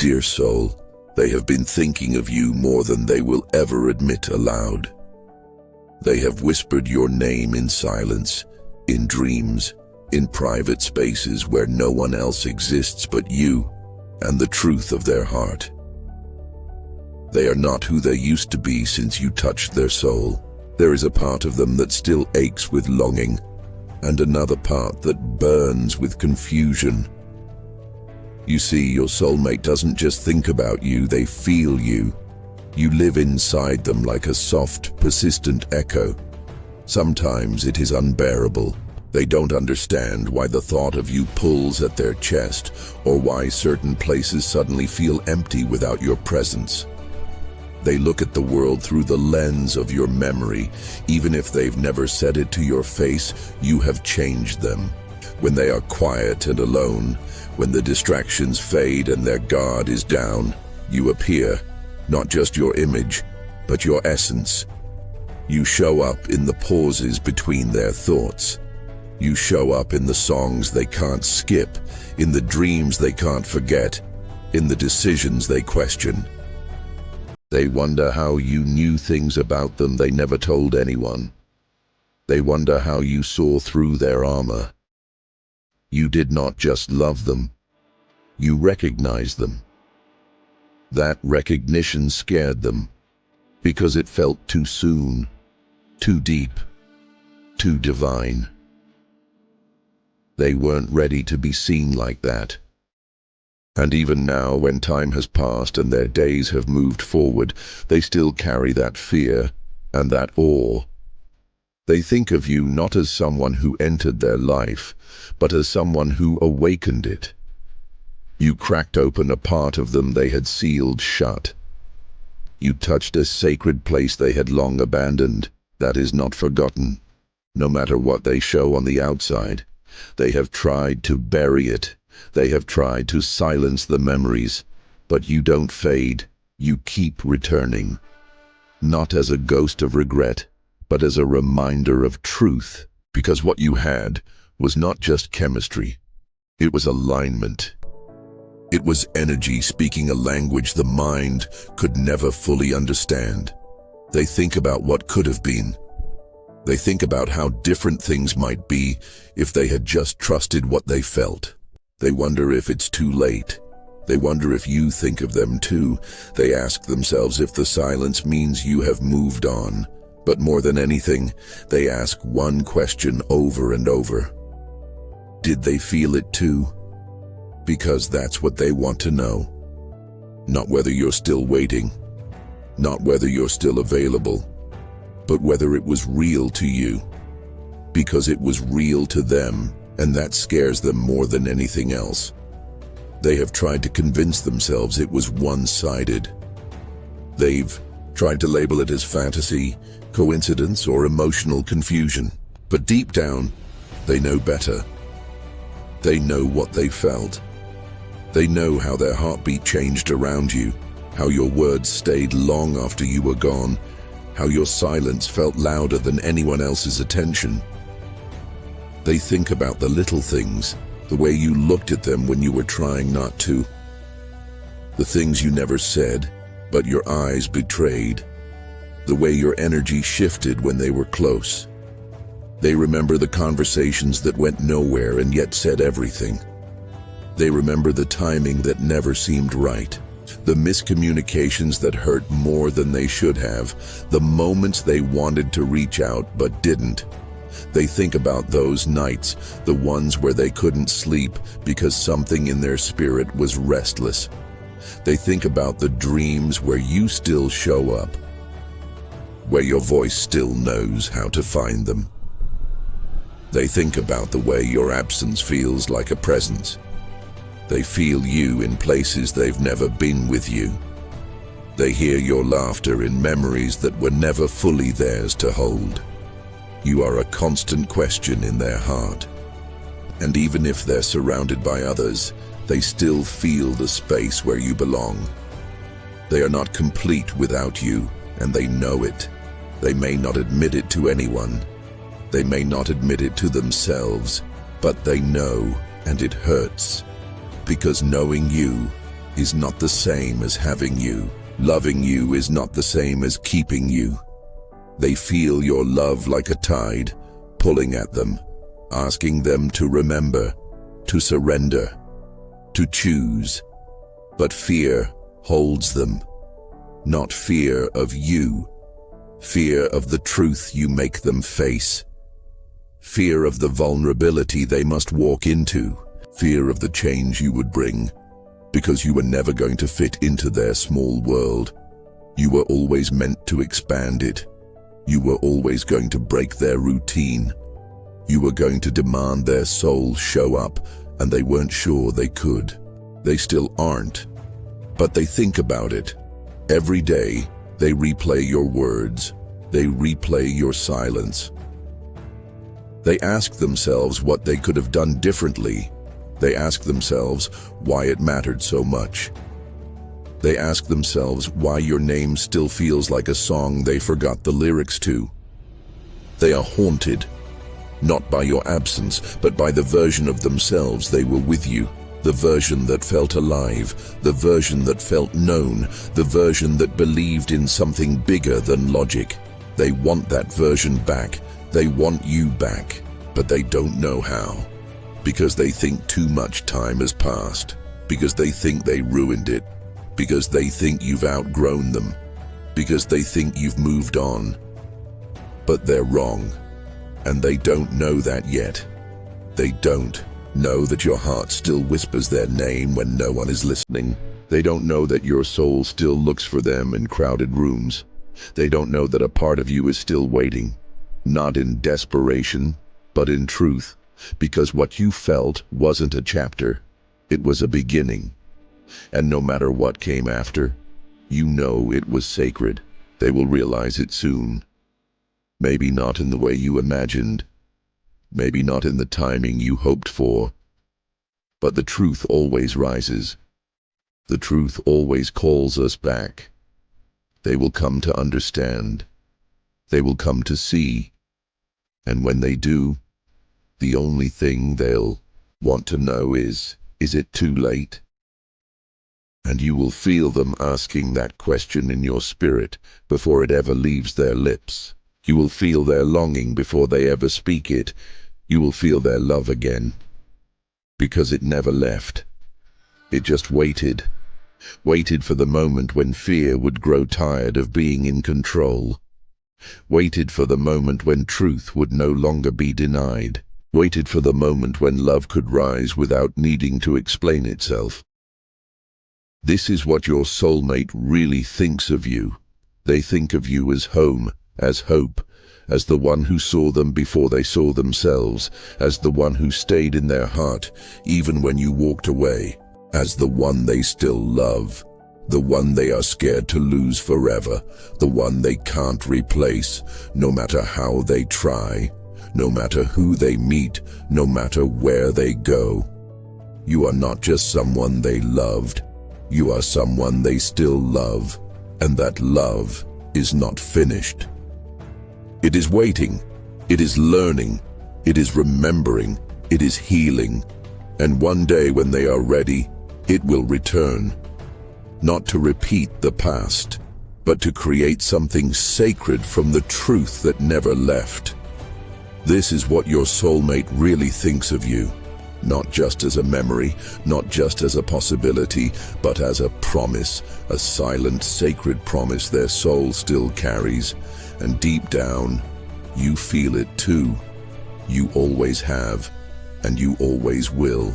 Dear soul, they have been thinking of you more than they will ever admit aloud. They have whispered your name in silence, in dreams, in private spaces where no one else exists but you and the truth of their heart. They are not who they used to be since you touched their soul. There is a part of them that still aches with longing, and another part that burns with confusion. You see, your soulmate doesn't just think about you, they feel you. You live inside them like a soft, persistent echo. Sometimes it is unbearable. They don't understand why the thought of you pulls at their chest, or why certain places suddenly feel empty without your presence. They look at the world through the lens of your memory. Even if they've never said it to your face, you have changed them. When they are quiet and alone, when the distractions fade and their guard is down, you appear, not just your image, but your essence. You show up in the pauses between their thoughts. You show up in the songs they can't skip, in the dreams they can't forget, in the decisions they question. They wonder how you knew things about them they never told anyone. They wonder how you saw through their armor. You did not just love them, you recognized them. That recognition scared them, because it felt too soon, too deep, too divine. They weren't ready to be seen like that. And even now, when time has passed and their days have moved forward, they still carry that fear and that awe. They think of you not as someone who entered their life, but as someone who awakened it. You cracked open a part of them they had sealed shut. You touched a sacred place they had long abandoned. That is not forgotten, no matter what they show on the outside. They have tried to bury it. They have tried to silence the memories, but you don't fade. You keep returning, not as a ghost of regret, but as a reminder of truth. Because what you had was not just chemistry, it was alignment. It was energy speaking a language the mind could never fully understand. They think about what could have been. They think about how different things might be if they had just trusted what they felt. They wonder if it's too late. They wonder if you think of them too. They ask themselves if the silence means you have moved on. But more than anything, they ask one question over and over. Did they feel it too? Because that's what they want to know. Not whether you're still waiting, not whether you're still available, but whether it was real to you. Because it was real to them, and that scares them more than anything else. They have tried to convince themselves it was one-sided. They've tried to label it as fantasy, coincidence, or emotional confusion. But deep down, they know better. They know what they felt. They know how their heartbeat changed around you, how your words stayed long after you were gone, how your silence felt louder than anyone else's attention. They think about the little things, the way you looked at them when you were trying not to. The things you never said, but your eyes betrayed. The way your energy shifted when they were close. They remember the conversations that went nowhere and yet said everything. They remember the timing that never seemed right. The miscommunications that hurt more than they should have. The moments they wanted to reach out but didn't. They think about those nights, the ones where they couldn't sleep because something in their spirit was restless. They think about the dreams where you still show up, where your voice still knows how to find them. They think about the way your absence feels like a presence. They feel you in places they've never been with you. They hear your laughter in memories that were never fully theirs to hold. You are a constant question in their heart. And even if they're surrounded by others, they still feel the space where you belong. They are not complete without you, and they know it. They may not admit it to anyone. They may not admit it to themselves, but they know, and it hurts. Because knowing you is not the same as having you. Loving you is not the same as keeping you. They feel your love like a tide, pulling at them, asking them to remember, to surrender, to choose. But fear holds them. Not fear of you, fear of the truth you make them face. Fear of the vulnerability they must walk into. Fear of the change you would bring, because you were never going to fit into their small world. You were always meant to expand it. You were always going to break their routine. You were going to demand their soul show up, and they weren't sure they could. They still aren't, but they think about it. Every day, they replay your words. They replay your silence. They ask themselves what they could have done differently. They ask themselves why it mattered so much. They ask themselves why your name still feels like a song they forgot the lyrics to. They are haunted, not by your absence, but by the version of themselves they were with you. The version that felt alive, the version that felt known, the version that believed in something bigger than logic. They want that version back. They want you back, but they don't know how. Because they think too much time has passed. Because they think they ruined it. Because they think you've outgrown them. Because they think you've moved on. But they're wrong, and they don't know that yet. They don't know that your heart still whispers their name when no one is listening. They don't know that your soul still looks for them in crowded rooms. They don't know that a part of you is still waiting, not in desperation, but in truth, because what you felt wasn't a chapter, it was a beginning. And no matter what came after, you know it was sacred. They will realize it soon. Maybe not in the way you imagined, maybe not in the timing you hoped for, but the truth always rises. The truth always calls us back. They will come to understand. They will come to see. And when they do, the only thing they'll want to know is it too late? And you will feel them asking that question in your spirit before it ever leaves their lips. You will feel their longing before they ever speak it. You will feel their love again. Because it never left. It just waited. Waited for the moment when fear would grow tired of being in control. Waited for the moment when truth would no longer be denied. Waited for the moment when love could rise without needing to explain itself. This is what your soulmate really thinks of you. They think of you as home, as hope, as the one who saw them before they saw themselves, as the one who stayed in their heart even when you walked away, as the one they still love, the one they are scared to lose forever, the one they can't replace, no matter how they try, no matter who they meet, no matter where they go. You are not just someone they loved. You are someone they still love, and that love is not finished. It is waiting, it is learning, it is remembering, it is healing, and one day when they are ready, it will return, not to repeat the past, but to create something sacred from the truth that never left. This is what your soulmate really thinks of you. Not just as a memory, not just as a possibility, but as a promise, a silent, sacred promise their soul still carries. And deep down, you feel it too. You always have, and you always will.